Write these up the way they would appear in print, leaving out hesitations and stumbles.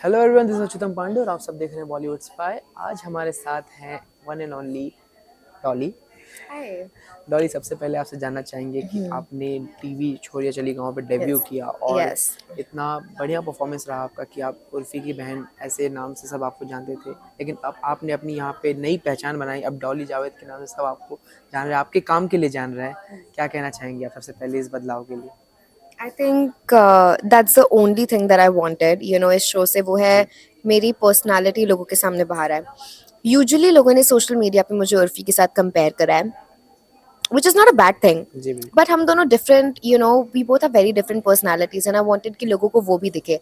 Hello everyone, this is Achyutam Pandey और आप सब देख रहे हैं बॉलीवुड स्पाई। आज हमारे साथ हैं one and only Dolly. Hi. Dolly, सबसे पहले आपसे जानना चाहेंगे कि आपने टीवी छोरिया चली गाँव पे डेब्यू Yes. किया और Yes. इतना बढ़िया परफॉर्मेंस रहा आपका कि आप उर्फी की बहन ऐसे नाम से सब आपको जानते थे, लेकिन अब आपने अपनी यहाँ पे नई पहचान बनाई। अब डॉली जावेद के नाम से सब आपको जान रहे हैं, आपके काम के लिए जान रहे हैं। क्या कहना चाहेंगे आप सबसे पहले इस बदलाव के लिए? I think that's the only thing that I wanted. इस शो से वो है जी मेरी पर्सनालिटी लोगों के सामने बाहर है. यूजुअली लोगों ने सोशल मीडिया पे मुझे उर्फी के साथ कंपेयर करा है, which is not a bad thing. जी बिल्कुल। But हम दोनों different, we both have very different personalities, and I wanted कि लोगों को वो भी दिखे.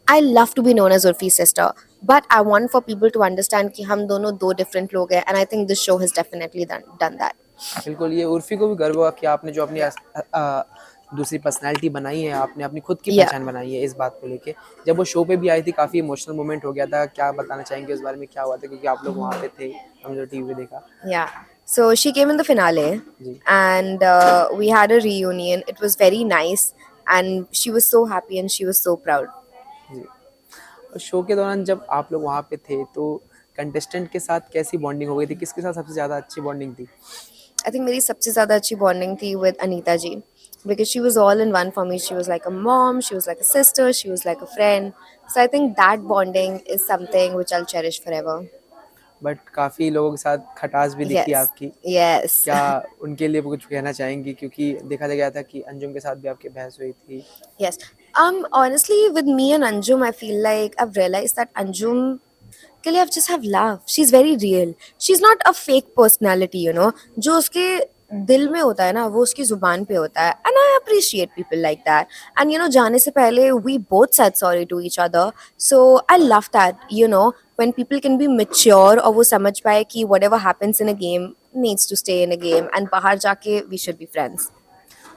I love to be known as Urfi's sister, but I want for people to understand कि हम दोनों दो different लोग हैं, and I think this show has definitely done that. बिल्कुल, ये उर्फ़ी को भी गर्व हुआ कि आपने जो अपनी Yeah. दूसरी पर्सनैलिटी बनाई है, आपने अपनी खुद की Yeah. पहचान बनाई है इस बात को लेके। जब वो शो पे भी आई थी, काफ़ी इमोशनल मोमेंट हो गया था। क्या बताना चाहेंगे उस बारे में, क्या हुआ था? क्योंकि आप लोग वहाँ पे थे, हमने जो टीवी पे देखा। Yeah. So she came in the finale ji, and we had a reunion. It was very nice and she was so happy and she was so proud. जी। और शो के दौरान जब आप लोग वहाँ पे थे, तो कंटेस्टेंट के साथ कैसी बॉन्डिंग हो गई थी? किसके साथ सबसे ज़्यादा अच्छी बॉन्डिंग थी? I think मेरी सबसे ज़्यादा अच्छी bonding थी with Anita ji because she was all in one for me. She was like a mom, she was like a sister, she was like a friend. So I think that bonding is something which I'll cherish forever. But काफ़ी लोगों के साथ खटास भी दिखी Yes. आपकी। Yes. क्या उनके लिए कुछ कहना चाहेंगी? क्योंकि देखा गया था कि अंजुम के साथ भी आपकी बहस हुई थी। Yes. Honestly, with me and Anjum, I feel like I've realized that Anjum के लिए I've just have love. She's very real. She's not a fake personality. जो उसके दिल में होता है ना वो उसकी जुबान पे होता है. And I appreciate people like that. And जाने से पहले we both said sorry to each other. So I love that. When people can be mature और वो समझ पाए कि whatever happens in a game needs to stay in a game and बाहर जाके we should be friends.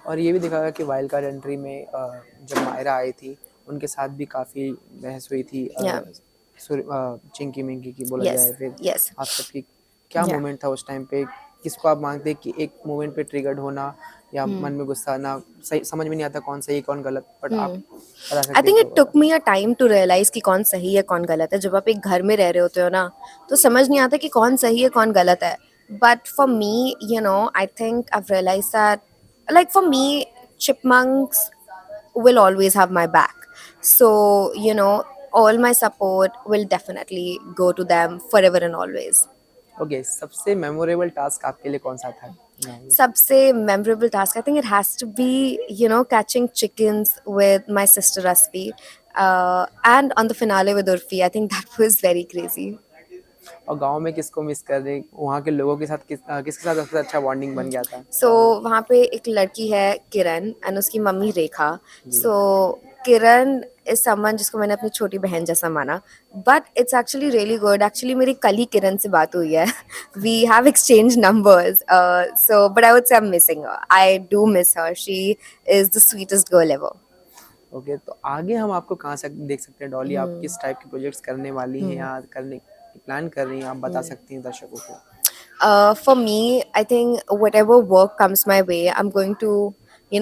और ये भी देखा गया कि वाइल्ड कार्ड एंट्री में जब मायरा आई थी, उनके साथ भी काफ़ी बहस हुई थी। Yeah. चिंकी मिंकी की बोला Yes. जाए, फिर Yes. आप सबकी क्या Yeah. मोमेंट था उस टाइम पे? किसको आप मानते हैं कि एक मोमेंट पे ट्रिगर्ड होना या मन में गुस्सा आना, सही समझ में नहीं आता कौन सही कौन गलत, बट आप बता आई सकते हैं थिंक तो इट टुक बता। मी अ टाइम टू रियलाइज कि कौन सही है कौन गलत है. जब आप एक घर में रह रहे होते हो ना तो समझ नहीं आता कि कौन सही है कौन गलत है. But for me I think I realize that like for me chipmunks will always have my back. So, all my support will definitely go to them forever and always. Okay, सबसे मेमोरेबल टास्क आपके लिए कौन सा था गाँव में? सबसे memorable task, I think it has to be, catching chickens with my sister Raspi. And on the finale with Urfi, I think that was very crazy. और गाँव में किसको मिस कर रहे, वहाँ के लोगों के साथ किसके साथ सबसे अच्छा बॉन्डिंग बन गया था सो गाँव में? वहाँ पे एक लड़की है किरण एंड उसकी मम्मी Rekha. Ji. So Kiran is someone जिसको मैंने अपनी छोटी बहन जैसा माना. But it's actually really good. Actually मेरी कल ही किरण से बात हुई है. We have exchange numbers. So but I would say I am missing her. I do miss her. She is the sweetest girl ever. Okay, तो आगे हम आपको कहाँ से देख सकते हैं डॉली? आप किस टाइप के प्रोजेक्ट्स करने वाली हैं या करने की प्लान कर रही हैं, आप बता सकती हैं दर्शकों को? For me, I think whatever work comes my way, I'm going to,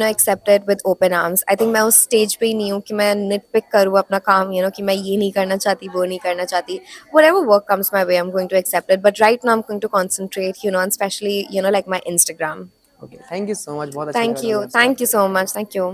accept it with open arms. I think मैं उस stage पे ही नहीं हूँ कि मैं nitpick करूँ अपना काम, कि मैं ये नहीं करना चाहती, वो नहीं करना चाहती. Whatever work comes my way, I'm going to accept it. But right now, I'm going to concentrate, and especially, like my Instagram. Okay, thank you so much, बहुत अच्छा लगा Thank डॉली you. आपसे बात Thank you करके। so much. Thank you.